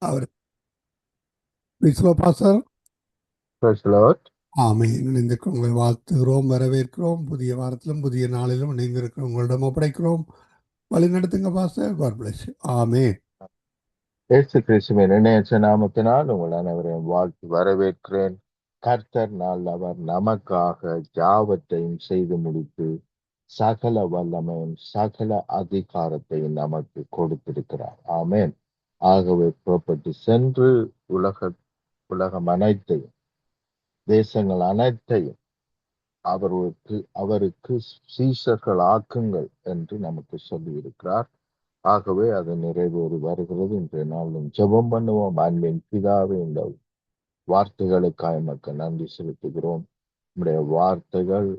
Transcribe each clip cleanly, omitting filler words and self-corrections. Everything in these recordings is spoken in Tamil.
Our விஸ்வபாசர் Praise the Lord. ஆமை இணைந்திருக்க உங்களை வாழ்த்துகிறோம், வரவேற்கிறோம். புதிய வாரத்திலும் புதிய நாளிலும் இணைந்திருக்கிற உங்களிடம் ஒப்படைக்கிறோம். வழி நடத்துங்க பாஸ்டர். God plus. ஆமே. இயேசு கிறிஸ்துவின் இணையற்ற நாமத்தினால் உங்கள் அனைவரையும் வாழ்த்து வரவேற்கிறேன். கர்த்தர் அவர் நமக்காக யாவற்றையும் செய்து முடித்து சகல வல்லமையும் சகல அதிகாரத்தையும் நமக்கு கொடுத்திருக்கிறார். ஆமென். ஆகவே புறப்பட்டு சென்று உலகம் அனைத்தையும், தேசங்கள் அனைத்தையும் அவருக்கு சீஷர்கள் ஆக்குங்கள் என்று நமக்கு சொல்லி இருக்கிறார். ஆகவே அது நிறைவேறி வருகிறது. இன்றைய நாளும் ஜெபம் பண்ணுவோம். அன்பின் பிதாவே, இந்த வார்த்தைகளுக்காக நமக்கு நன்றி செலுத்துகிறோம். நம்முடைய வார்த்தைகள்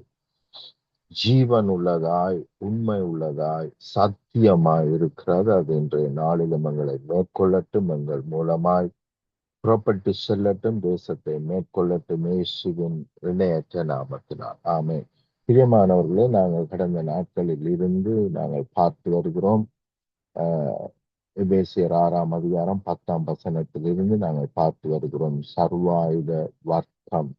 ஜீவன் உள்ளதாய், உண்மை உள்ளதாய், சத்தியமாய் இருக்கிறது. அது இன்றைய நாளிலும் எங்களை மேற்கொள்ளட்டும், எங்கள் மூலமாய் புறப்பட்டு செல்லட்டும், தேசத்தை மேற்கொள்ளட்டும், இயேசுவின் இணையற்ற நாமத்தினால். ஆமென். பிரியமானவர்களே, நாங்கள் கடந்த நாட்களில் இருந்து நாங்கள் பார்த்து வருகிறோம். எபேசியர் 6ஆம் அதிகாரம் 10ஆம் வசனத்திலிருந்து நாங்கள் பார்த்து வருகிறோம். சர்வாயுத வர்க்கம்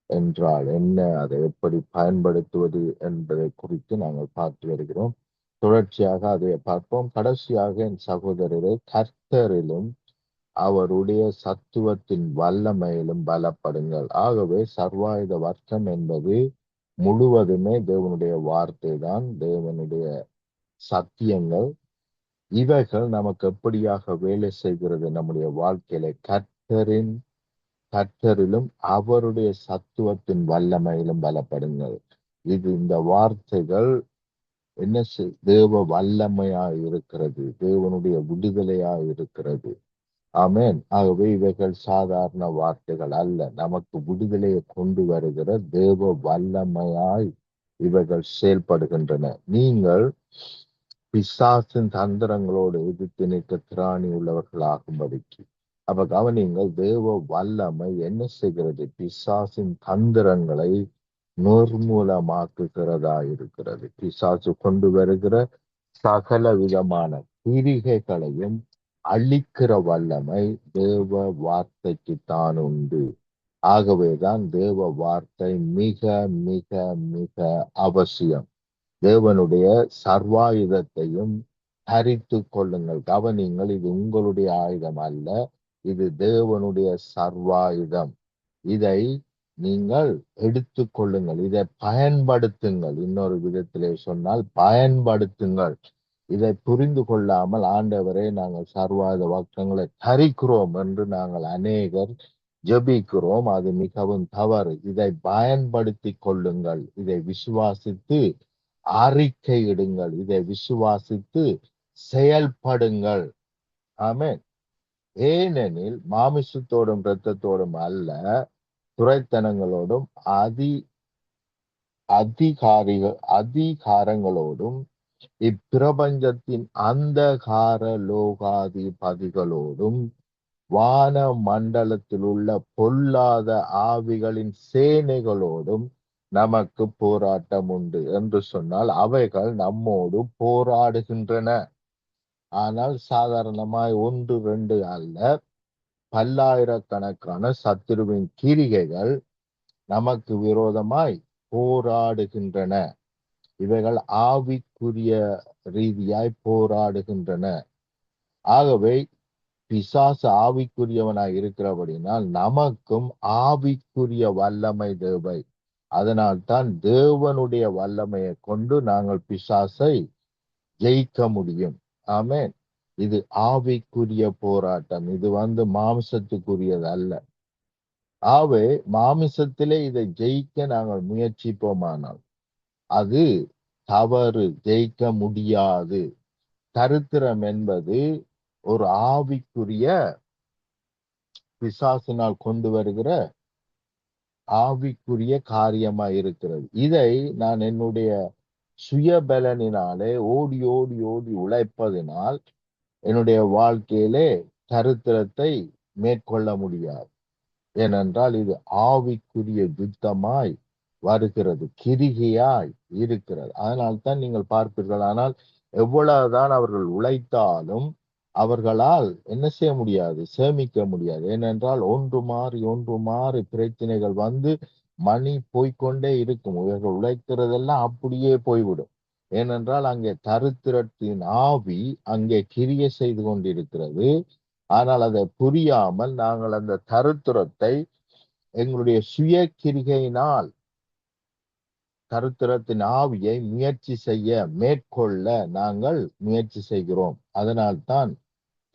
என்றால் என்ன, அதை எப்படி பயன்படுத்துவது என்பதை குறித்து நாங்கள் பார்த்து வருகிறோம். தொடர்ச்சியாக அதை பார்ப்போம். கடைசியாக என் சகோதரரை, கர்த்தரிலும் அவருடைய சத்துவத்தின் வல்லமையிலும் பலப்படுங்கள். ஆகவே சர்வாயுத வர்க்கம் என்பது முழுவதுமே தேவனுடைய வார்த்தை தான், தேவனுடைய சத்தியங்கள். இவைகள் நமக்கு எப்படியாக வேலை செய்கிறது நம்முடைய வாழ்க்கையில? கர்த்தரிலும் அவருடைய சத்துவத்தின் வல்லமையிலும் பலப்படுங்கள். இந்த வார்த்தைகள் என்ன தேவ வல்லமையா இருக்கிறது, தேவனுடைய விடுதலையா இருக்கிறது. ஆமென். ஆகவே இவைகள் சாதாரண வார்த்தைகள் அல்ல, நமக்கு விடுதலையை கொண்டு வருகிற தேவ வல்லமையாய் இவைகள் செயல்படுகின்றன. நீங்கள் பிசாசின் தந்திரங்களோடு எதிர்த்து நிற்க திராணி உள்ளவர்களாகும்படிக்கு. அப்ப கவனிங்கள், தேவ வல்லமை என்ன செய்கிறது? பிசாசின் தந்திரங்களை நிர்மூலமாக்குகிறதா இருக்கிறது. பிசாசு கொண்டு வருகிற சகல விதமான கிரிகைகளையும் அழிக்கிற வல்லமை தேவ வார்த்தைக்கு தான் உண்டு. ஆகவேதான் தேவ வார்த்தை மிக மிக மிக அவசியம். தேவனுடைய சர்வாயுதத்தையும் தரித்து கொள்ளுங்கள். கவனிங்கள், இது உங்களுடைய ஆயுதம் அல்ல, இது தேவனுடைய சர்வாயுதம். இதை நீங்கள் எடுத்து கொள்ளுங்கள், இதை பயன்படுத்துங்கள். இன்னொரு விதத்திலே சொன்னால் பயன்படுத்துங்கள். இதை புரிந்து கொள்ளாமல், ஆண்டவரே நாங்கள் சர்வாயுத வர்க்கங்களை தரிக்கிறோம் என்று நாங்கள் அநேகர் ஜெபிக்கிறோம். அது மிகவும் தவறு. இதை பயன்படுத்தி கொள்ளுங்கள், இதை விசுவாசித்து அறிக்கையிடுங்கள், இதை விசுவாசித்து செயல்படுங்கள். ஆமென். ஏனெனில் மாமிசத்தோடும் இரத்தத்தோடும் அல்ல, துரைத்தனங்களோடும் அதிகாரங்களோடும் இப்பிரபஞ்சத்தின் அந்தகார லோகாதிபதிகளோடும் வான மண்டலத்தில் உள்ள பொல்லாத ஆவிகளின் சேனைகளோடும் நமக்கு போராட்டம் உண்டு என்று சொன்னால், அவைகள் நம்மோடு போராடுகின்றன. ஆனால் சாதாரணமாய் ஒன்று ரெண்டு அல்ல, பல்லாயிரக்கணக்கான சத்துருவின் கிரிகைகள் நமக்கு விரோதமாய் போராடுகின்றன. இவைகள் ஆவிக்குரிய ரீதியாய் போராடுகின்றன. ஆகவே பிசாசு ஆவிக்குரியவனாய் இருக்கிறபடினால் நமக்கும் ஆவிக்குரிய வல்லமை தேவை. அதனால்தான் தேவனுடைய வல்லமையை கொண்டு நாங்கள் பிசாசை ஜெயிக்க முடியும். ஆமென். இது ஆவிக்குரிய போராட்டம், இது மாம்சத்துக்குரியது அல்ல. ஆகவே மாமிசத்திலே இதை ஜெயிக்க நாங்கள் முயற்சிப்போமானால் அது தவறு, ஜெயிக்க முடியாது. தரித்திரம் என்பது ஒரு ஆவிக்குரிய, பிசாசினால் கொண்டு வருகிற ஆவிக்குரிய காரியமா இருக்கிறது. இதை நான் என்னுடைய சுயபலனினாலே ஓடி ஓடி ஓடி உழைப்பதினால் என்னுடைய வாழ்க்கையிலே தரித்திரத்தை மேற்கொள்ள முடியாது. ஏனென்றால் இது ஆவிக்குரிய யுத்தமாய் வருகிறது, கிரிகையாய் இருக்கிறது. அதனால்தான் நீங்கள் பார்ப்பீர்கள். ஆனால் எவ்வளவுதான் அவர்கள் உழைத்தாலும் அவர்களால் என்ன செய்ய முடியாது, சேமிக்க முடியாது. ஏனென்றால் ஒன்று மாறி பிரச்சனைகள் வந்து மணி போய்க்கொண்டே இருக்கும். இவர்கள் உழைக்கிறதெல்லாம் அப்படியே போய்விடும். ஏனென்றால் அங்கே தரித்திரத்தின் ஆவி அங்கே கிரிய செய்து கொண்டிருக்கிறது. ஆனால் அதை புரியாமல் நாங்கள் அந்த தரித்திரத்தை எங்களுடைய சுய கிரிகையினால் தரித்திரத்தின் ஆவியை முயற்சி செய்ய மேற்கொள்ள நாங்கள் முயற்சி செய்கிறோம். அதனால்தான்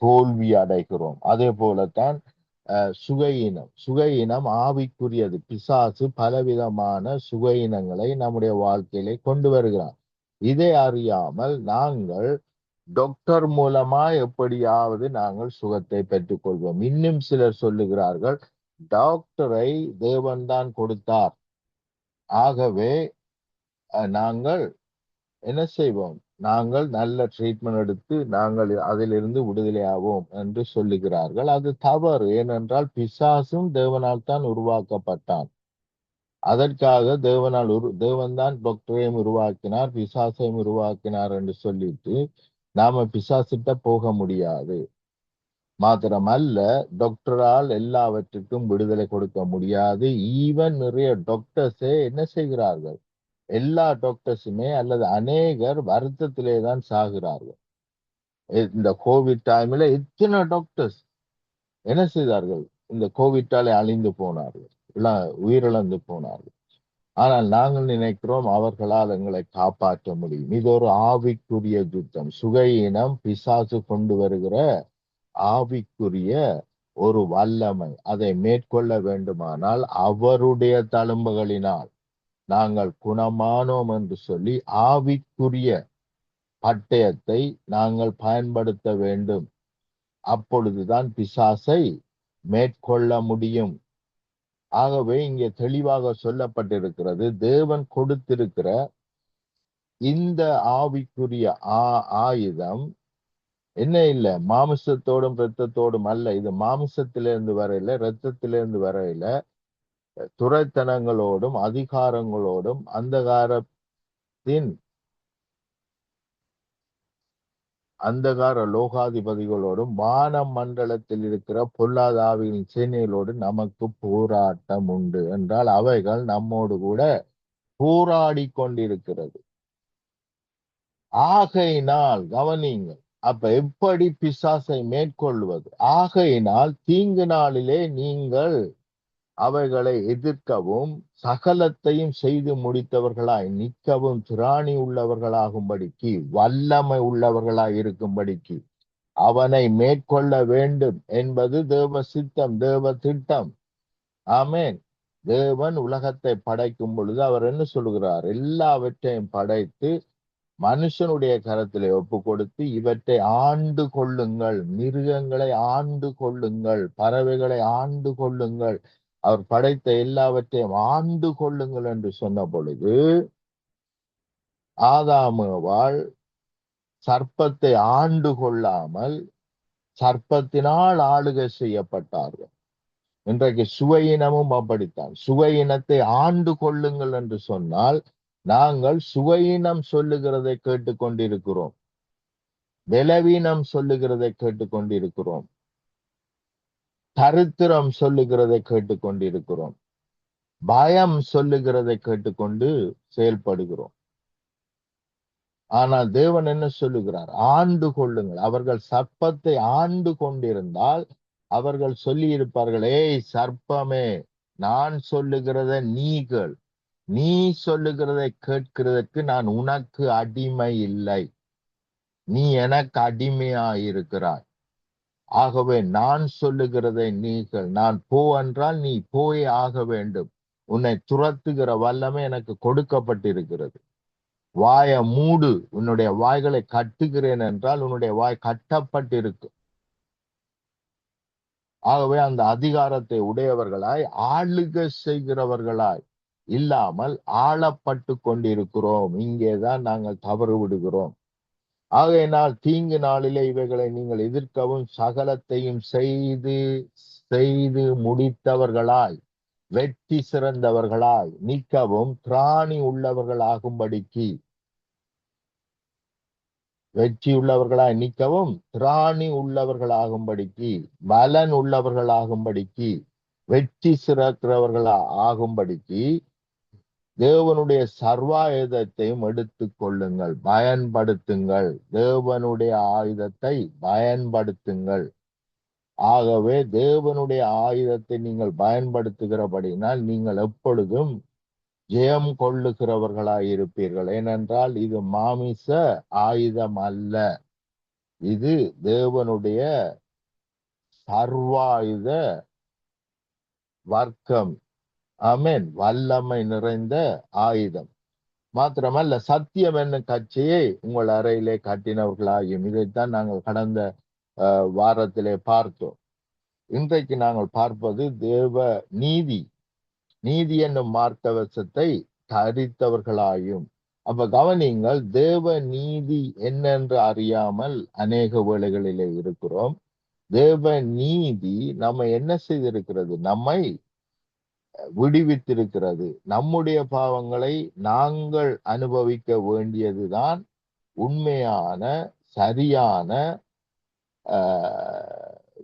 தோல்வி அடைகிறோம். அதே போலத்தான் சுகையினம் ஆவிக்குரியது. பிசாசு பலவிதமான சுகையினங்களை நம்முடைய வாழ்க்கையிலே கொண்டு வருகிறார். இதை அறியாமல் நாங்கள் டாக்டர் மூலமா எப்படியாவது நாங்கள் சுகத்தை பெற்றுக் கொள்வோம். இன்னும் சிலர் சொல்லுகிறார்கள், டாக்டரை தேவன்தான் கொடுத்தார், ஆகவே நாங்கள் என்ன செய்வோம், நாங்கள் நல்ல ட்ரீட்மெண்ட் எடுத்து நாங்கள் அதிலிருந்து விடுதலையாவோம் என்று சொல்லுகிறார்கள். அது தவறு. ஏனென்றால் பிசாசும் தேவனால் தான் உருவாக்கப்பட்டான். அதற்காக தேவன்தான் டாக்டரையும் உருவாக்கினார், பிசாசையும் உருவாக்கினார் என்று சொல்லிட்டு நாம பிசாசிட்ட போக முடியாது. மாத்திரமல்ல, டாக்டரால் எல்லாவற்றுக்கும் விடுதலை கொடுக்க முடியாது. ஈவன் நிறைய டாக்டர்ஸே என்ன செய்கிறார்கள், எல்லா டாக்டர்ஸுமே அல்லது அநேகர் வருத்தத்திலே தான் சாகிறார்கள். இந்த கோவிட் டைம்ல எத்தனை டாக்டர்ஸ் என்ன செய்தார்கள், இந்த கோவிட்டாலே அழிந்து போனார்கள், உயிரிழந்து போனார்கள். ஆனால் நாங்கள் நினைக்கிறோம் அவர்களால் எங்களை காப்பாற்ற முடியும். இது ஒரு ஆவிக்குரிய யுத்தம். சுகையினம் பிசாசு கொண்டு வருகிற ஆவிக்குரிய ஒரு வல்லமை. அதை மேற்கொள்ள வேண்டுமானால் அவருடைய தழும்புகளினால் நாங்கள் குணமானோம் என்று சொல்லி ஆவிக்குரிய பட்டயத்தை நாங்கள் பயன்படுத்த வேண்டும். அப்பொழுதுதான் பிசாசை மேற்கொள்ள முடியும். ஆகவே இங்கே தெளிவாக சொல்லப்பட்டிருக்கிறது, தேவன் கொடுத்திருக்கிற இந்த ஆவிக்குரிய ஆயுதம் என்ன இல்லை, மாமிசத்தோடும் இரத்தத்தோடும் அல்ல. இது மாமிசத்திலிருந்து வரையில, இரத்தத்திலிருந்து வரையில, துரைத்தனங்களோடும் அதிகாரங்களோடும் அந்தகார லோகாதிபதிகளோடும் வான மண்டலத்தில் இருக்கிற பொல்லாதாவியின் சேனைகளோடு நமக்கு போராட்டம் உண்டு என்றால் அவைகள் நம்மோடு கூட போராடி கொண்டிருக்கிறது. ஆகையினால் கவனிங்கள், அப்ப எப்படி பிசாசை மேற்கொள்வது? ஆகையினால் தீங்கு நாளிலே நீங்கள் அவைகளை எதிர்க்கவும் சகலத்தையும் செய்து முடித்தவர்களாய் நிற்கவும் திராணி உள்ளவர்களாகும்படிக்கு, வல்லமை உள்ளவர்களாய் இருக்கும்படிக்கு அவனை மேற்கொள்ள வேண்டும் என்பது தேவ சித்தம், தேவ திட்டம். ஆமேன். தேவன் உலகத்தை படைக்கும் பொழுது அவர் என்ன சொல்கிறார், எல்லாவற்றையும் படைத்து மனுஷனுடைய கரத்திலே ஒப்பு கொடுத்து இவற்றை ஆண்டு கொள்ளுங்கள், மிருகங்களை ஆண்டு கொள்ளுங்கள், பறவைகளை ஆண்டு கொள்ளுங்கள், அவர் படைத்த எல்லாவற்றையும் ஆண்டு கொள்ளுங்கள் என்று சொன்ன பொழுது ஆதாமுவாள் சர்ப்பத்தை ஆண்டு கொள்ளாமல் சர்ப்பத்தினால் ஆளுகை செய்யப்பட்டார்கள். இன்றைக்கு சுவையினமும் அப்படித்தான். சுவையினத்தை ஆண்டு கொள்ளுங்கள் என்று சொன்னால் நாங்கள் சுவையினம் சொல்லுகிறதை கேட்டுக்கொண்டிருக்கிறோம், பலவீனம் சொல்லுகிறதை கேட்டுக்கொண்டிருக்கிறோம், தரித்திரம் சொல்லுகிறதை கேட்டுக்கொண்டிருக்கிறோம், பயம் சொல்லுகிறதை கேட்டுக்கொண்டு செயல்படுகிறோம். ஆனால் தேவன் என்ன சொல்லுகிறார், ஆண்டு கொள்ளுங்கள். அவர்கள் சர்ப்பத்தை ஆண்டு கொண்டிருந்தால் அவர்கள் சொல்லி இருப்பார்கள், ஏய் சர்ப்பமே, நான் சொல்லுகிறத நீகள், நீ சொல்லுகிறதை கேட்கிறதற்கு நான் உனக்கு அடிமை இல்லை, நீ எனக்கு அடிமையாயிருக்கிறாய். ஆகவே நான் சொல்லுகிறதை நீகள், நான் போ என்றால் நீ போயே ஆக வேண்டும். உன்னை துரத்துகிற வல்லமை எனக்கு கொடுக்கப்பட்டிருக்கிறது. வாய மூடு, உன்னுடைய வாய்களை கட்டுகிறேன் என்றால் உன்னுடைய வாய் கட்டப்பட்டிருக்கு. ஆகவே அந்த அதிகாரத்தை உடையவர்களாய் ஆளுகை செய்கிறவர்களாய் இல்லாமல் ஆளப்பட்டு கொண்டிருக்கிறோம். இங்கேதான் நாங்கள் தவறு விடுகிறோம். ஆகையினால் தீங்கு நாளிலே இவைகளை நீங்கள் எதிர்க்கவும் சகலத்தையும் செய்து செய்து முடித்தவர்களாய் வெற்றி சிறந்தவர்களாய் நிற்கவும் திராணி உள்ளவர்களாகும்படிக்கு வெற்றி உள்ளவர்களாய் நிற்கவும், திராணி உள்ளவர்களாகும்படிக்கு, பலன் உள்ளவர்களாகும்படிக்கு, வெற்றி சிறக்கிறவர்களா ஆகும்படிக்கு தேவனுடைய சர்வாயுதத்தையும் எடுத்துக் கொள்ளுங்கள், பயன்படுத்துங்கள். தேவனுடைய ஆயுதத்தை பயன்படுத்துங்கள். ஆகவே தேவனுடைய ஆயுதத்தை நீங்கள் பயன்படுத்துகிறபடினால் நீங்கள் எப்பொழுதும் ஜெயம் கொள்ளுகிறவர்களாய் இருப்பீர்கள். ஏனென்றால் இது மாமிச ஆயுதம் அல்ல, இது தேவனுடைய சர்வாயுத வர்க்கம். ஆமென். வல்லமை நிறைந்த ஆயுதம் மாத்திரமல்ல, சத்தியம் என்னும் கட்சியை உங்கள் அறையிலே கட்டினவர்களாகியும். இதைத்தான் நாங்கள் கடந்த வாரத்திலே பார்த்தோம். இன்றைக்கு நாங்கள் பார்ப்பது தேவ நீதி, நீதி என்னும் மார்க்கவசத்தை தரித்தவர்களாயும். அப்ப கவனிங்கள், தேவ நீதி என்னென்று அறியாமல் அநேக வேளைகளிலே இருக்கிறோம். தேவ நீதி நம்ம என்ன செய்திருக்கிறது? நம்மை விடுவித்திருக்கிறது. நம்முடைய பாவங்களை நாங்கள் அனுபவிக்க வேண்டியதுதான் உண்மையான சரியான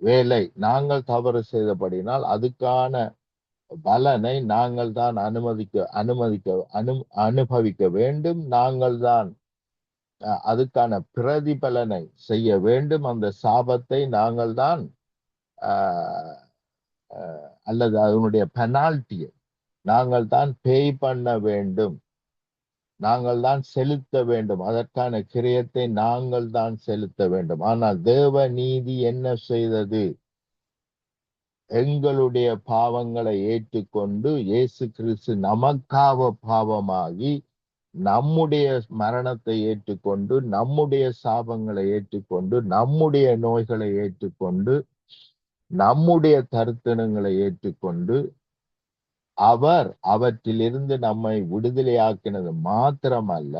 வேலை. நாங்கள் தவறு செய்தபடினால் அதுக்கான பலனை நாங்கள் தான் அனுபவிக்க வேண்டும். நாங்கள் தான் அதுக்கான பிரதிபலனை செய்ய வேண்டும். அந்த சாபத்தை நாங்கள் தான் அல்லது அதனுடைய பெனால்ட்டியை நாங்கள் தான் பே பண்ண வேண்டும், நாங்கள் தான் செலுத்த வேண்டும். அதற்கான கிரியத்தை நாங்கள் தான் செலுத்த வேண்டும். ஆனால் தேவ நீதி என்ன செய்தது? எங்களுடைய பாவங்களை ஏற்றுக்கொண்டு இயேசு கிறிஸ்து நமக்காக பாவமாகி நம்முடைய மரணத்தை ஏற்றுக்கொண்டு, நம்முடைய சாபங்களை ஏற்றுக்கொண்டு, நம்முடைய நோய்களை ஏற்றுக்கொண்டு, நம்முடைய தருத்தனங்களை ஏற்றுக்கொண்டு அவர் அவற்றிலிருந்து நம்மை விடுதலையாக்கினது மாத்திரமல்ல,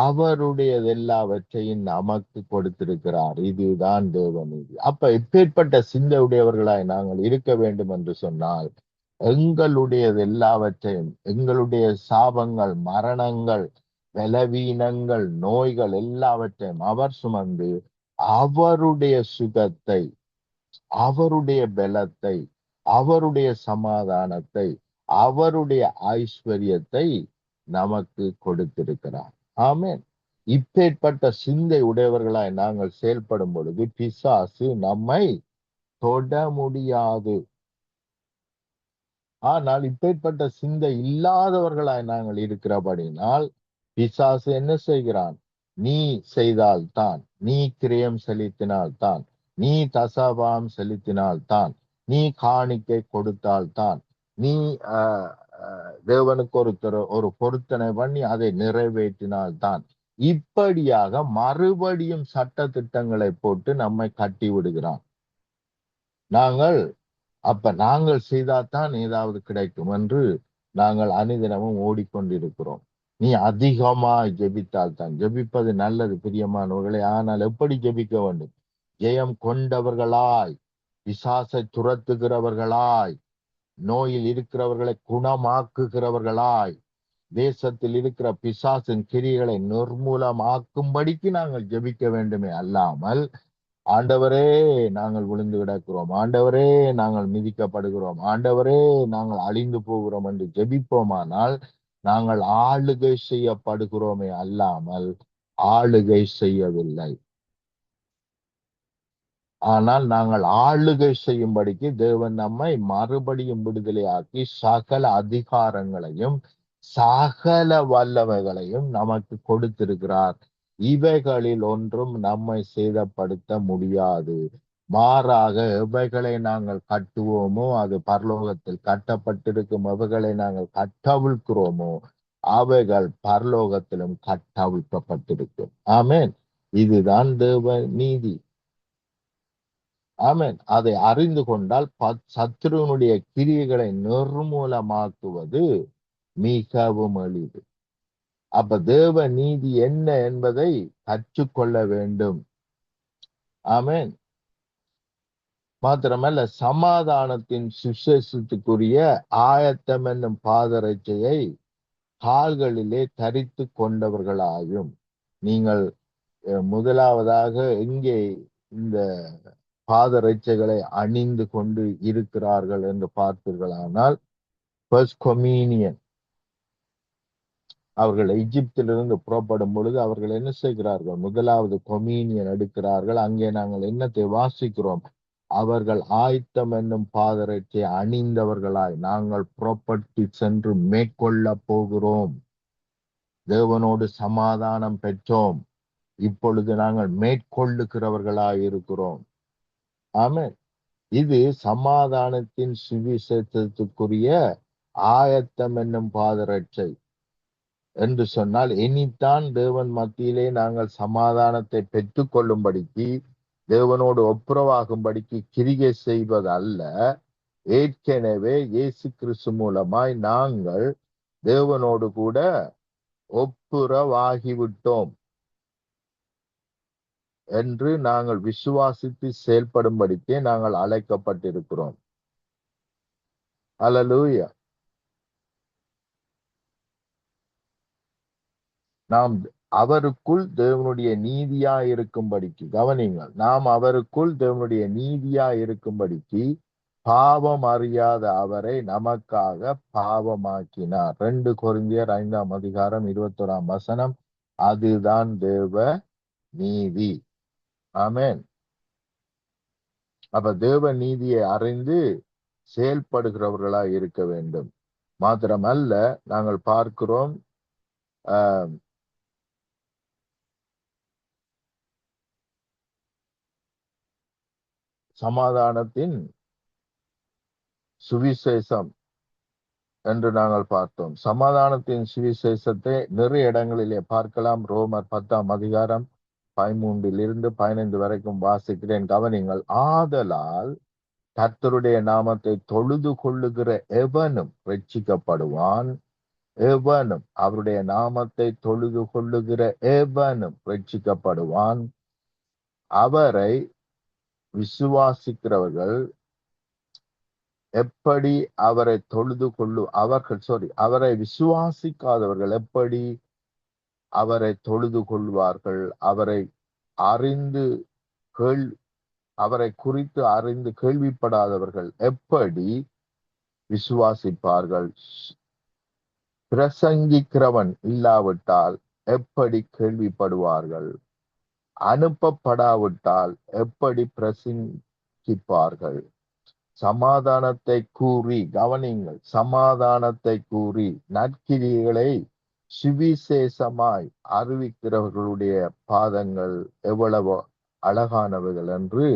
அவருடைய எல்லாவற்றையும் நமக்கு கொடுத்திருக்கிறார். இதுதான் தேவநீதி. அப்ப எப்பேற்பட்ட சிந்தையுடையவர்களாய் நாங்கள் இருக்க வேண்டும் என்று சொன்னால், எங்களுடைய எல்லாவற்றையும், எங்களுடைய சாபங்கள், மரணங்கள், பலவீனங்கள், நோய்கள் எல்லாவற்றையும் அவர் சுமந்து அவருடைய சுகத்தை, அவருடைய பலத்தை, அவருடைய சமாதானத்தை, அவருடைய ஐஸ்வர்யத்தை நமக்கு கொடுத்திருக்கிறார். ஆமென். இப்பேற்பட்ட சிந்தை உடையவர்களாய் நாங்கள் செயல்படும் பொழுது பிசாசு நம்மை தொட முடியாது. ஆனால் இப்பேற்பட்ட சிந்தை இல்லாதவர்களாய் நாங்கள் இருக்கிறபடினால் பிசாசு என்ன செய்கிறான்? நீ செய்தால்தான், நீ கிரயம் செலுத்தினால்தான், நீ தசபாம் செலுத்தினால்தான், நீ காணிக்கை கொடுத்தால்தான், நீ தேவனுக்கு ஒரு பொருத்தனை பண்ணி அதை நிறைவேற்றினால்தான், இப்படியாக மறுபடியும் சட்ட திட்டங்களை போட்டு நம்மை கட்டி விடுகிறான். நாங்கள் செய்தால்தான் ஏதாவது கிடைக்கும் என்று நாங்கள் அனுதினமும் ஓடிக்கொண்டிருக்கிறோம். நீ அதிகமாய் ஜெபித்தால் தான். ஜெபிப்பது நல்லது பிரியமானவர்களே, ஆனால் எப்படி ஜெபிக்க வேண்டும்? ஜெயம் கொண்டவர்களாய், பிசாசை துரத்துகிறவர்களாய், நோயில் இருக்கிறவர்களை குணமாக்குகிறவர்களாய், தேசத்தில் இருக்கிற பிசாசின் கிரிகளை நிர்மூலமாக்கும்படிக்கு நாங்கள் ஜெபிக்க வேண்டுமே அல்லாமல், ஆண்டவரே நாங்கள் விழுந்து கிடக்கிறோம், ஆண்டவரே நாங்கள் மிதிக்கப்படுகிறோம், ஆண்டவரே நாங்கள் அழிந்து போகிறோம் என்று ஜெபிப்போமானால் நாங்கள் ஆளுகை செய்யப்படுகிறோமே அல்லாமல் ஆளுகை செய்யவில்லை. ஆனால் நாங்கள் ஆளுகை செய்யும்படிக்கு தேவன் நம்மை மறுபடியும் விடுதலையாக்கி சகல அதிகாரங்களையும் சகல வல்லமைகளையும் நமக்கு கொடுத்திருக்கிறார். இவைகளில் ஒன்றும் நம்மை சேதப்படுத்த முடியாது. மாறாக எவைகளை நாங்கள் கட்டுவோமோ அது பரலோகத்தில் கட்டப்பட்டிருக்கும், எவைகளை நாங்கள் கட்டவிழ்க்கிறோமோ அவைகள் பரலோகத்திலும் கட்டவிழ்க்கப்பட்டிருக்கும். ஆமென். இதுதான் தேவ நீதி. ஆமென். அதை அறிந்து கொண்டால் சத்துருவனுடைய கிரியைகளை நிர்மூலமாக்குவது மிகவும் எளிது. அப்ப தேவ நீதி என்ன என்பதை கற்றுக்கொள்ள வேண்டும். ஆமென். மாத்திரமல்ல, சமாதானத்தின் சுசேஷத்துக்குரிய ஆயத்தம் என்னும் பாதரட்சையை கால்களிலே தரித்து கொண்டவர்களாயும். நீங்கள் முதலாவதாக எங்கே இந்த பாதரட்சைகளை அணிந்து கொண்டு இருக்கிறார்கள் என்று பார்த்தீர்களானால் ஃபர்ஸ்ட் கொமீனியன் அவர்கள் எகிப்திலிருந்து புறப்படும் பொழுது அவர்கள் என்ன செய்கிறார்கள்? முதலாவது கொமீனியன் எடுக்கிறார்கள். அங்கே நாங்கள் என்னத்தை வாசிக்கிறோம்? அவர்கள் ஆயத்தம் என்னும் பாதரட்சை அணிந்தவர்களாய் நாங்கள் புறப்பட்டு சென்று மேற்கொள்ள போகிறோம். தேவனோடு சமாதானம் பெற்றோம். இப்பொழுது நாங்கள் மேற்கொள்ளுகிறவர்களாய் இருக்கிறோம். ஆமென். இது சமாதானத்தின் சுவிசேஷத்துக்குரிய ஆயத்தம் என்னும் பாதரட்சை என்று சொன்னால், இனித்தான் தேவன் மத்தியிலே நாங்கள் சமாதானத்தை பெற்றுக் கொள்ளும்படிக்கு, தேவனோடு ஒப்புரவாகும்படிக்கு கிரியை செய்வதல்ல, ஏற்கனவே இயேசு கிறிஸ்து மூலமாய் நாங்கள் தேவனோடு கூட ஒப்புரவாகிவிட்டோம் என்று நாங்கள் விசுவாசித்து செயல்படும்படிக்கே நாங்கள் அழைக்கப்பட்டிருக்கிறோம். அல்லேலூயா. நாம் அவருக்குள் தேவனுடைய நீதியா இருக்கும்படிக்கு, கவனிங்கள், நாம் அவருக்குள் தேவனுடைய நீதியா இருக்கும்படிக்கு பாவம் அறியாத அவரை நமக்காக பாவமாக்கினார். 2 கொரிந்தியர் 5ஆம் அதிகாரம் 21ஆம் வசனம். அதுதான் தேவ நீதி. ஆமென். அப்ப தேவ நீதியை அறிந்து செயல்படுகிறவர்களாய் இருக்க வேண்டும். மாத்திரமல்ல, நாங்கள் பார்க்கிறோம் சமாதானத்தின் சுவிசேஷம் என்று நாங்கள் பார்த்தோம். சமாதானத்தின் சுவிசேஷத்தை நிறைய இடங்களிலே பார்க்கலாம். ரோமர் 10ஆம் அதிகாரம் 13 15 வரைக்கும் வாசிக்கிறேன், கவனிங்கள். ஆதலால் கர்த்தருடைய நாமத்தை தொழுது கொள்ளுகிற எவனும் ரட்சிக்கப்படுவான். எவனும் அவருடைய நாமத்தை தொழுது கொள்ளுகிற எவனும் ரட்சிக்கப்படுவான். அவரை விசுவாசிக்கிறவர்கள் எப்படி அவரை தொழுது அவரை விசுவாசிக்காதவர்கள் எப்படி அவரை தொழுது கொள்வார்கள்? அவரை குறித்து அறிந்து கேள்விப்படாதவர்கள் எப்படி விசுவாசிப்பார்கள்? பிரசங்கிக்கிறவன் இல்லாவிட்டால் எப்படி கேள்விப்படுவார்கள்? அனுப்பப்படாவிட்டால் எப்படி பிரசங்கிப்பார்கள்? சமாதானத்தை கூறி, கவனிங்கள், சமாதானத்தை கூறி நற்கிரியைகளை சுவிசேஷமாய் அறிவிக்கிறவர்களுடைய பாதங்கள் எவ்வளவு அழகானவைகள் என்று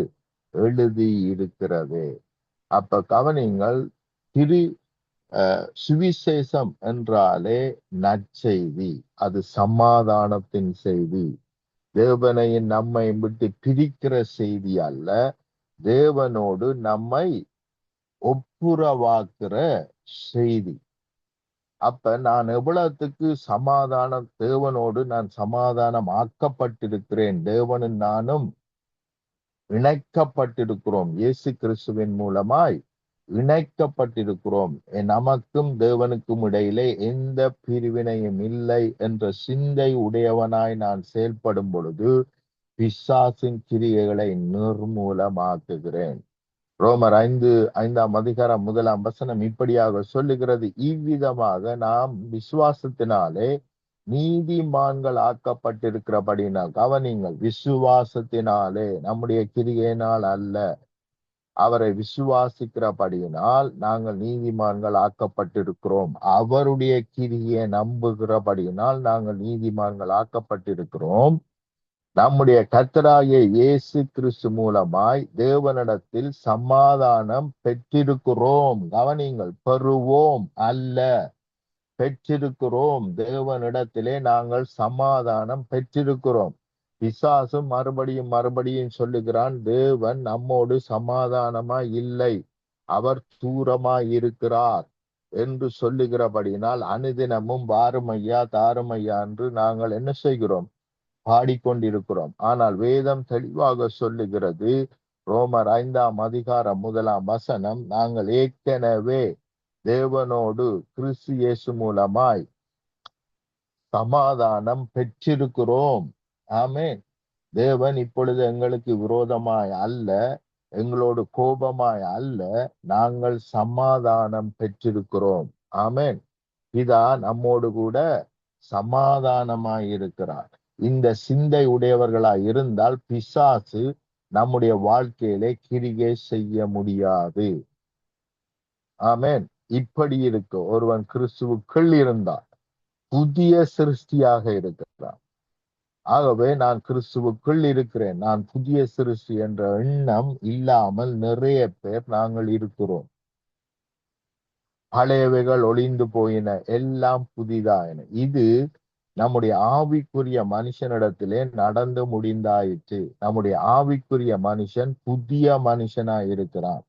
எழுதி இருக்கிறது. அப்ப கவனிங்கள், சுவிசேஷம் என்றாலே நற்செய்தி, அது சமாதானத்தின் செய்தி. தேவனையும் நம்மை விட்டு பிரிக்கிற செய்தி அல்ல, தேவனோடு நம்மை ஒப்புரவாக்குற செய்தி. அப்ப நான் எவ்வளவுக்கு தேவனோடு நான் சமாதானம் ஆக்கப்பட்டிருக்கிறேன், தேவனும் நானும் இணைக்கப்பட்டிருக்கிறோம், இயேசு கிறிஸ்துவின் மூலமாய் இணைக்கப்பட்டிருக்கிறோம். நமக்கும் தேவனுக்கும் இடையிலே எந்த பிரிவினையும் இல்லை என்ற சிந்தை உடையவனாய் நான் செயல்படும் பொழுது பிசாசின் கிரியைகளை நிர்மூலமாக்குகிறேன். ரோமர் 5ஆம் அதிகாரம் 1ஆம் வசனம் இப்படியாக சொல்லுகிறது, இவ்விதமாக நாம் விசுவாசத்தினாலே நீதிமான்கள் ஆக்கப்பட்டிருக்கிறபடினால், கவனிங்கள், விசுவாசத்தினாலே, நம்முடைய கிரியையினால் அல்ல, அவரை விசுவாசிக்கிறபடியினால் நாங்கள் நீதிமான்கள் ஆக்கப்பட்டிருக்கிறோம். அவருடைய கிரியை நம்புகிறபடியினால் நாங்கள் நீதிமான்கள் ஆக்கப்பட்டிருக்கிறோம். நம்முடைய கர்த்தராகிய இயேசு கிறிஸ்து மூலமாய் தேவனிடத்தில் சமாதானம் பெற்றிருக்கிறோம். கவனிங்கள், பெறுவோம் அல்ல, பெற்றிருக்கிறோம். தேவனிடத்திலே நாங்கள் சமாதானம் பெற்றிருக்கிறோம். பிசாசும் மறுபடியும் சொல்லுகிறான், தேவன் நம்மோடு சமாதானமாய் இல்லை, அவர் தூரமாய் இருக்கிறார் என்று சொல்லுகிறபடினால் அனுதினமும் வாருமையா தாருமையா என்று நாங்கள் என்ன செய்கிறோம்? பாடிக்கொண்டிருக்கிறோம். ஆனால் வேதம் தெளிவாக சொல்லுகிறது, ரோமர் 5ஆம் அதிகாரம் 1ஆம் வசனம், நாங்கள் ஏற்கனவே தேவனோடு கிறிஸ்து இயேசு மூலமாய் சமாதானம் பெற்றிருக்கிறோம். ஆமென். தேவன் இப்பொழுது எங்களுக்கு விரோதமாய் அல்ல, எங்களோடு கோபமாய் அல்ல, நாங்கள் சமாதானம் பெற்றிருக்கிறோம். ஆமென். பிதா நம்மோடு கூட சமாதானமாய் இருக்கிறார். இந்த சிந்தை உடையவர்களாய் இருந்தால் பிசாசு நம்முடைய வாழ்க்கையிலே கிரியை செய்ய முடியாது. ஆமென். இப்படி இருக்கு. ஒருவன் கிறிஸ்துவுக்குள் இருந்தால் புதிய சிருஷ்டியாக இருக்கிறான். ஆகவே நான் கிறிஸ்துவுக்குள் இருக்கிறேன், நான் புதிய சிருஷ்டி என்ற எண்ணம் இல்லாமல் நிறைய பேர் நாங்கள் இருக்கிறோம். பழையவைகள் ஒளிந்து போயின, எல்லாம் புதிதாயின. இது நம்முடைய ஆவிக்குரிய மனுஷனிடத்திலே நடந்து முடிந்தாயிற்று. நம்முடைய ஆவிக்குரிய மனுஷன் புதிய மனுஷனாய் இருக்கிறான்.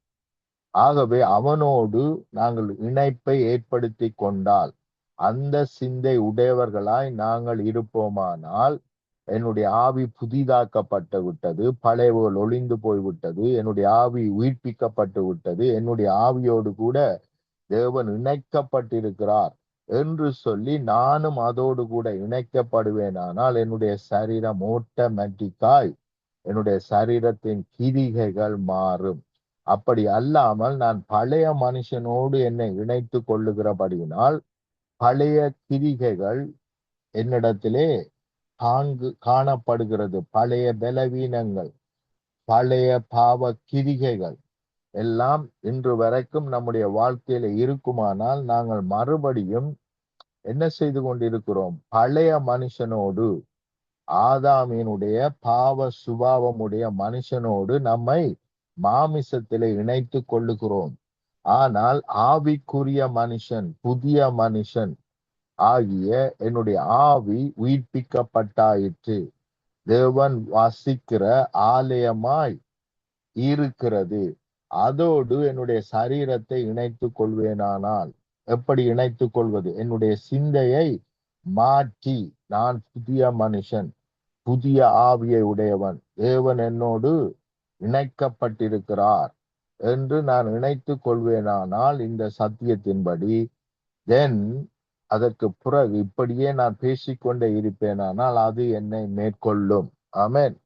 ஆகவே அவனோடு நாங்கள் இணைப்பை ஏற்படுத்தி கொண்டால், அந்த சிந்தை உடையவர்களாய் நாங்கள் இருப்போமானால், என்னுடைய ஆவி புதிதாக்கப்பட்டு விட்டது, பழையவர்கள் ஒளிந்து போய்விட்டது, என்னுடைய ஆவி உயிர்ப்பிக்கப்பட்டு விட்டது, என்னுடைய ஆவியோடு கூட தேவன் இணைக்கப்பட்டிருக்கிறார் என்று சொல்லி நானும் அதோடு கூட இணைக்கப்படுவேனானால் என்னுடைய சரீரம் ஆட்டோமேட்டிக்காய் என்னுடைய சரீரத்தின் கிரிகைகள் மாறும். அப்படி அல்லாமல் நான் பழைய மனுஷனோடு என்னை இணைத்து கொள்ளுகிறபடியினால் பழைய கிரிகைகள் என்னிடத்திலே காணப்படுகிறது. பழைய பலவீனங்கள், பழைய பாவ கிரிகைகள் எல்லாம் இன்று வரைக்கும் நம்முடைய வாழ்க்கையில இருக்குமானால் நாங்கள் மறுபடியும் என்ன செய்து கொண்டிருக்கிறோம்? பழைய மனுஷனோடு, ஆதாமினுடைய பாவ சுபாவமுடைய மனுஷனோடு நம்மை மாமிசத்திலே இணைத்து கொள்ளுகிறோம். ஆனால் ஆவிக்குரிய மனுஷன், புதிய மனுஷன் ஆகிய என்னுடைய ஆவி உயிர்ப்பிக்கப்பட்டாயிற்று, தேவன் வாசிக்கிற ஆலயமாய் இருக்கிறது. அதோடு என்னுடைய சரீரத்தை இணைத்துக் கொள்வேனானால் எப்படி இணைத்துக் கொள்வது? என்னுடைய சிந்தையை மாற்றி நான் புதிய மனுஷன், புதிய ஆவியை உடையவன், தேவன் என்னோடு இணைக்கப்பட்டிருக்கிறார் என்று நான் இணைத்துக் கொள்வேனானால் இந்த சத்தியத்தின்படி, தென் அதற்கு பிறகு இப்படியே நான் பேசிக்கொண்டே இருப்பேனானால் அது என்னை மேற்கொள்ளும். ஆமென்.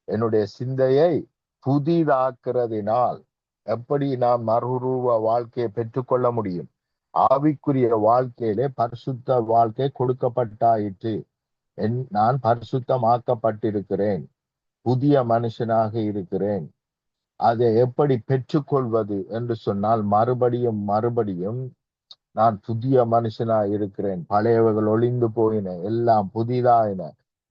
என்னுடைய சிந்தையை புதிதாக்குறதினால் எப்படி நாம் மறுரூப வாழ்க்கையை பெற்றுக்கொள்ள முடியும்? ஆவிக்குரிய வாழ்க்கையிலே பரிசுத்த வாழ்க்கை கொடுக்கப்பட்டாயிற்று. நான் பரிசுத்தமாக்கப்பட்டிருக்கிறேன், புதிய மனுஷனாக இருக்கிறேன். அதை எப்படி பெற்றுக்கொள்வது என்று சொன்னால், மறுபடியும் நான் புதிய மனுஷனாய் இருக்கிறேன், பழையவைகள் ஒளிந்து போயின, எல்லாம் புதிதாயின,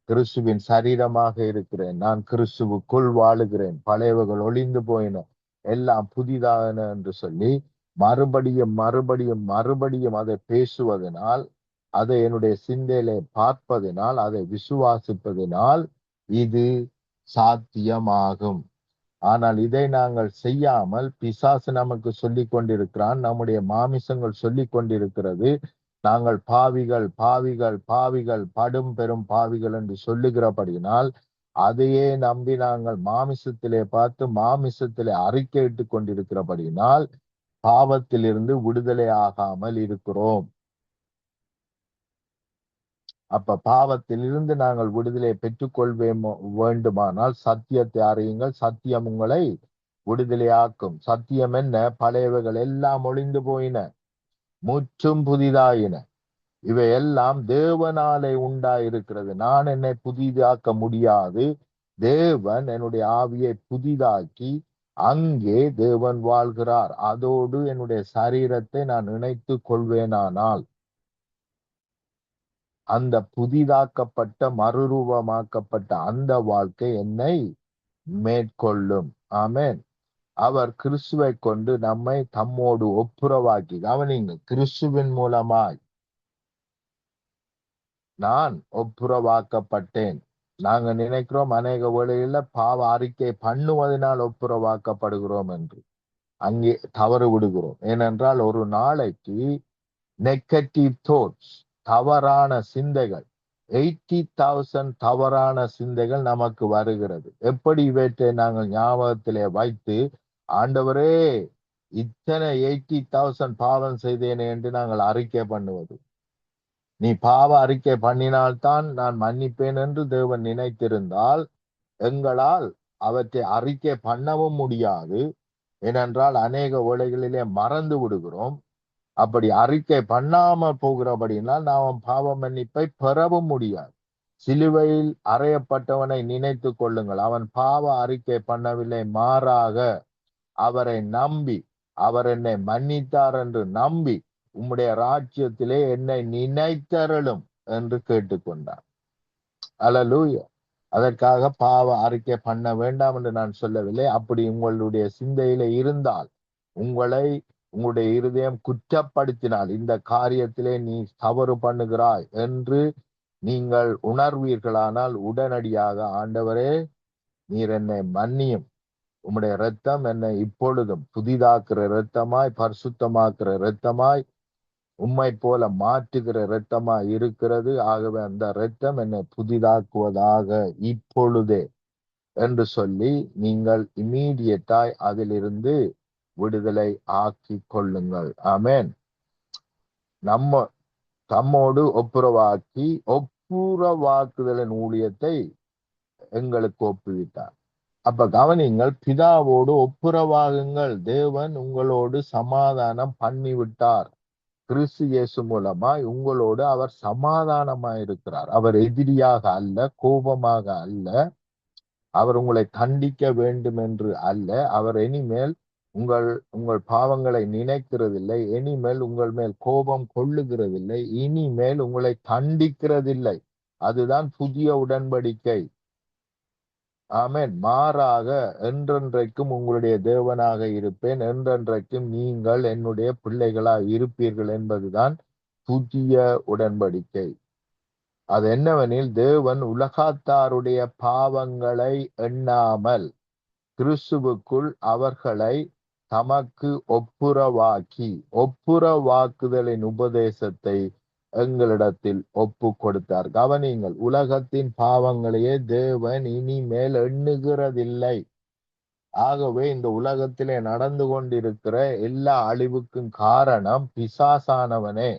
கிறிஸ்துவின் சரீரமாக இருக்கிறேன், நான் கிறிஸ்துவுக்குள் வாழுகிறேன், பழையவைகள் ஒளிந்து போயின, எல்லாம் புதிதாயின என்று சொல்லி மறுபடியும் அதை பேசுவதனால், அதை என்னுடைய சிந்தையிலே பார்ப்பதனால், அதை விசுவாசிப்பதனால் இது சாத்தியமாகும். ஆனால் இதை நாங்கள் செய்யாமல் பிசாசு நமக்கு சொல்லிக் கொண்டிருக்கிறான், நம்முடைய மாமிசங்கள் சொல்லிக் கொண்டிருக்கிறது, நாங்கள் பாவிகள் பாவிகள் பாவிகள் படும் பெரும் பாவிகள் என்று சொல்லுகிறபடியினால் அதையே நம்பி நாங்கள் மாமிசத்திலே பார்த்து மாமிசத்திலே அறிக்கையிட்டு கொண்டிருக்கிறபடியினால் பாவத்திலிருந்து விடுதலை ஆகாமல் இருக்கிறோம். அப்ப பாவத்திலிருந்து நாங்கள் விடுதலை வேண்டுமானால் சத்தியத்தை அறியுங்கள், சத்தியம் உங்களை விடுதலையாக்கும். சத்தியம் என்ன? பழையவைகள் எல்லாம் ஒளிந்து போயின, முற்றும் புதிதாயின. இவையெல்லாம் தேவனாலே உண்டாயிருக்கிறது. நான் என்னை புதிதாக்க முடியாது. தேவன் என்னுடைய ஆவியை புதிதாக்கி அங்கே தேவன் வாழ்கிறார். அதோடு என்னுடைய சரீரத்தை நான் இணைத்து கொள்வேனானால் அந்த புதிதாக்கப்பட்ட மறுரூபமாக்கப்பட்ட அந்த வாழ்க்கை என்னை மேற்கொள்ளும். ஆமென். அவர் கிறிஸ்துவை கொண்டு நம்மை தம்மோடு ஒப்புரவாக்கி, கவனிங்க, கிறிஸ்துவின் மூலமாய் நான் ஒப்புரவாக்கப்பட்டேன். நாங்க நினைக்கிறோம் அநேக வேளையில பாவ அறிக்கை பண்ணுவதனால் ஒப்புரவாக்கப்படுகிறோம் என்று. அங்கே தவறு விடுகிறோம். ஏனென்றால் ஒரு நாளைக்கு நெகட்டிவ் தாட்ஸ், தவறான சிந்தைகள், 80,000 தவறான சிந்தைகள் நமக்கு வருகிறது. எப்படி இவற்றை நாங்கள் ஞாபகத்திலே வைத்து, ஆண்டவரே இத்தனை 80,000 பாவம் செய்தேனே என்று நாங்கள் அறிக்கை பண்ணுவது? நீ பாவ அறிக்கை பண்ணினால்தான் நான் மன்னிப்பேன் என்று தேவன் நினைத்திருந்தால் எங்களால் அவற்றை அறிக்கை பண்ணவும் முடியாது. ஏனென்றால் அநேக வேளைகளிலே மறந்து விடுகிறோம். அப்படி அறிக்கை பண்ணாம போகிறபடினால் நாம் பாவ மன்னிப்பை பெறவும் முடியாது. சிலுவையில் அறையப்பட்டவனை நினைத்து கொள்ளுங்கள். அவன் பாவ அறிக்கை பண்ணவில்லை, மாறாக அவரை நம்பி, அவர் என்னை மன்னித்தார் என்று நம்பி, உம்முடைய ராஜ்யத்திலே என்னை நினைத்தருளும் என்று கேட்டுக்கொண்டார். அல்லேலூயா. அதற்காக பாவ அறிக்கை பண்ண வேண்டாம் என்று நான் சொல்லவில்லை. அப்படி உங்களுடைய சிந்தையில இருந்தால், உங்களுடைய இருதயம் குற்றப்படுத்தினால், இந்த காரியத்திலே நீ தவறு பண்ணுகிறாய் என்று நீங்கள் உணர்வீர்களானால், உடனடியாக ஆண்டவரே நீர் என்னை மன்னியும், உம்முடைய இரத்தம் என்னை இப்பொழுதும் புதிதாக்குற இரத்தமாய், பரிசுத்தமாக்குற இரத்தமாய், உம்மை போல மாற்றுகிற இரத்தமாய் இருக்கிறது. ஆகவே அந்த இரத்தம் என்னை புதிதாக்குவதாக இப்பொழுதே என்று சொல்லி நீங்கள் இம்மீடியட்டாய் அதிலிருந்து விடுதலை ஆக்கி கொள்ளுங்கள். ஆமென். தம்மோடு ஒப்புரவாக்குதலின் ஊழியத்தை எங்களுக்கு ஒப்புவித்தார். அப்ப கவனிங்கள், பிதாவோடு ஒப்புரவாகுங்கள். தேவன் உங்களோடு சமாதானம் பண்ணிவிட்டார். கிறிஸ்து இயேசு மூலமாய் உங்களோடு அவர் சமாதானமாய் இருக்கிறார். அவர் எதிரியாக அல்ல, கோபமாக அல்ல, அவர் உங்களை தண்டிக்க வேண்டும் என்று அல்ல. அவர் இனிமேல் உங்கள் பாவங்களை நினைக்கிறதில்லை, இனிமேல் உங்கள் மேல் கோபம் கொள்ளுகிறதில்லை, இனிமேல் உங்களை தண்டிக்கிறதில்லை. அதுதான் புதிய உடன்படிக்கை. ஆமென். மாறாக என்றென்றைக்கும் உங்களுடைய தேவனாக இருப்பேன், என்றென்றைக்கும் நீங்கள் என்னுடைய பிள்ளைகளாய் இருப்பீர்கள் என்பதுதான் புதிய உடன்படிக்கை. அது என்னவெனில், தேவன் உலகத்தாருடைய பாவங்களை எண்ணாமல் கிறிஸ்துவுக்குள் அவர்களை தமக்கு ஒப்புரவாக்குதலின் உபதேசத்தை எங்களிடத்தில் ஒப்பு கொடுத்தார். கவனிங்கள், உலகத்தின் பாவங்களையே தேவன் இனிமேல் எண்ணுகிறதில்லை. ஆகவே இந்த உலகத்திலே நடந்து கொண்டிருக்கிற எல்லா அழிவுக்கும் காரணம் பிசாசானவனே.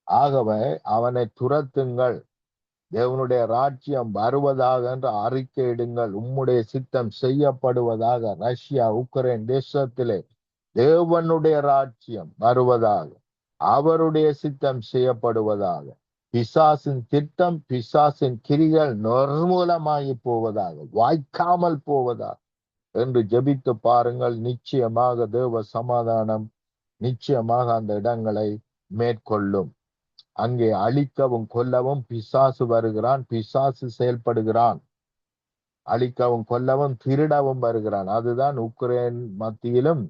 ஆகவே அவனை துரத்துங்கள். தேவனுடைய ராஜ்யம் வருவதாக என்று அறிக்கையிடுங்கள். உம்முடைய சித்தம் செய்யப்படுவதாக. ரஷ்யா, உக்ரைன் தேசத்திலே தேவனுடைய ராஜ்யம் வருவதாக, அவருடைய சித்தம் செய்யப்படுவதாக. பிசாசின் திட்டம், பிசாசின் கிரிகள் நிர்மூலமாகி போவதாக, வாய்க்காமல் போவதாக என்று ஜெபித்து பாருங்கள். நிச்சயமாக தேவ சமாதானம் நிச்சயமாக அந்த இடங்களை மேற்கொள்ளும். அங்கே அழிக்கவும் கொல்லவும் பிசாசு வருகிறான், பிசாசு செயல்படுகிறான். அழிக்கவும் கொல்லவும் திருடவும் வருகிறான். அதுதான் உக்ரைன் மத்தியிலும்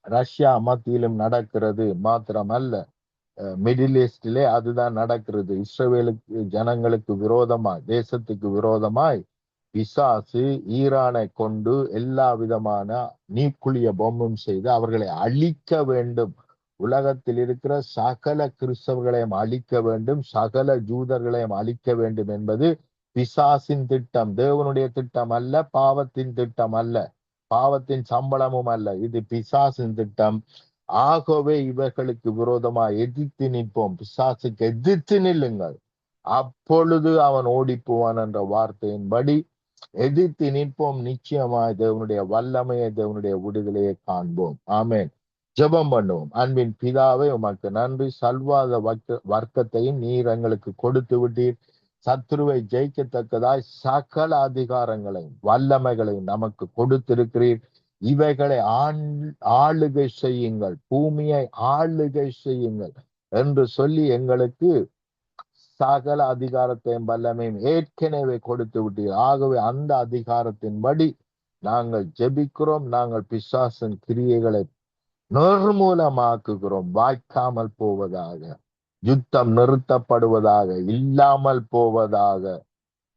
ரஷ்யா மத்தியிலும் நடக்கிறது. மாத்திரமல்ல, மிடில் ஈஸ்டிலே அதுதான் நடக்கிறது. இஸ்ரவேலுக்கு ஜனங்களுக்கு விரோதமாய், தேசத்துக்கு விரோதமாய் பிசாசு ஈரானை கொண்டு எல்லா விதமான நியூக்ளிய பொம்மும் செய்து அவர்களை அழிக்க வேண்டும். உலகத்தில் இருக்கிற சகல கிறிஸ்தவர்களையும் அழிக்க வேண்டும், சகல ஜூதர்களையும் அழிக்க வேண்டும் என்பது பிசாசின் திட்டம். தேவனுடைய திட்டம் அல்ல, பாவத்தின் திட்டம் அல்ல, பாவத்தின் சம்பளமும் அல்ல. இது பிசாசின் திட்டம். ஆகவே இவர்களுக்கு விரோதமாக எதிர்த்து நிற்போம். பிசாசுக்கு எதிர்த்து நில்லுங்கள், அப்பொழுது அவன் ஓடி போவான் என்ற வார்த்தையின்படி எதிர்த்து நிற்போம். நிச்சயமாய் தேவனுடைய வல்லமையை, தேவனுடைய விடுதலையை காண்போம். ஆமென். ஜெபம் பண்ணுவோம். அன்பின் பிதாவே, உமக்கு நன்றி. சல்வாத வர்க்கத்தையும் நீர் எங்களுக்கு கொடுத்து விட்டீர். சத்துருவை ஜெயிக்கத்தக்கதாய் சகல அதிகாரங்களையும் வல்லமைகளையும் நமக்கு கொடுத்திருக்கிறீர். இவைகளை ஆளுகை செய்யுங்கள், பூமியை ஆளுகை செய்யுங்கள் என்று சொல்லி எங்களுக்கு சகல அதிகாரத்தையும் வல்லமையும் ஏற்கனவே கொடுத்து விட்டீர். ஆகவே அந்த அதிகாரத்தின்படி நாங்கள் ஜெபிக்கிறோம். நாங்கள் பிசாசின் கிரியைகளை நிர்மூலமாக்குகிறோம். வாய்க்காமல் போவதாக, யுத்தம் நிறுத்தப்படுவதாக, இல்லாமல் போவதாக,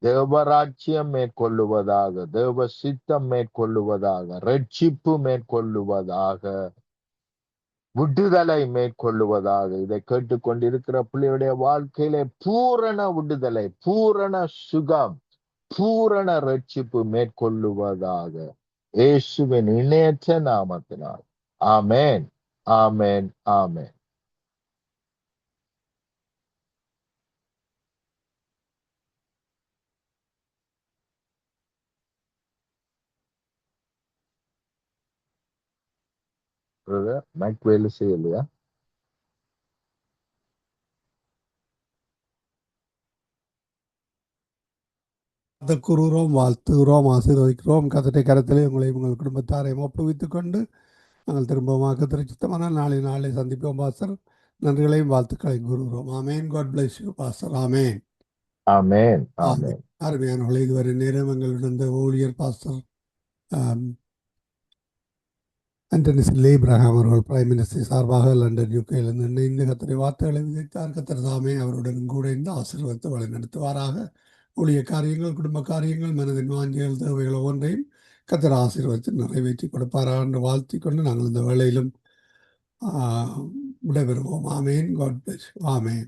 தேவராட்சியம் மேற்கொள்ளுவதாக, தேவ சித்தம் மேற்கொள்ளுவதாக, ரட்சிப்பு மேற்கொள்ளுவதாக, விடுதலை மேற்கொள்ளுவதாக. இதை கேட்டுக்கொண்டிருக்கிற பிள்ளையுடைய வாழ்க்கையிலே பூரண விடுதலை, பூரண சுகம், பூரண ரட்சிப்பு மேற்கொள்ளுவதாக, இயேசுவின் இணையற்ற நாமத்தினால். ஆமென், ஆமென், ஆமென். பிரதர் மைக் வேலை செய்யலையா? கூறுகிறோம், வாழ்த்துகிறோம், ஆசீர்வதிக்கிறோம். கத்தரை கரத்திலே உங்களையும் உங்கள் குடும்பத்தாரையும் ஒப்புவித்துக் கொண்டு நாங்கள் திரும்பவும் கத்திரிச்சித்தமான நாளை சந்திப்போம் பாஸ்டர். நன்றிகளையும் வாழ்த்துக்களையும் கூறுகிறோம். ஆமேன். God bless you pastor. ஆமேன். ஆமென், ஆமேன். ஆமென். அருமையானவர்களே, இதுவரை நேரம் எங்களுடன் இந்த ஊழியர் பாஸ்டர் ஆண்டனி சில்லே இப்ராஹிம் அவர்கள் பிரைம் மினிஸ்டர் சார்பாக லண்டன் யூகேயிலிருந்து இணைந்து கத்தரை வார்த்தைகளை விதைத்தார். கத்தர் தாமே அவருடன் கூட இந்த ஆசீர்வாதத்தை வழி நடத்துவாராக. ஊழிய காரியங்கள், குடும்ப காரியங்கள், மனதின் வாஞ்சிகள், தேவைகள் ஒவ்வொன்றையும் கத்தர் ஆசீர்வதித்து நிறைவேற்றி கொடுப்பாரா என்று வாழ்த்தி கொண்டு நாங்கள் இந்த வேளையிலும் விடைபெறுவோம். ஆமேன். God bless you. ஆமேன்.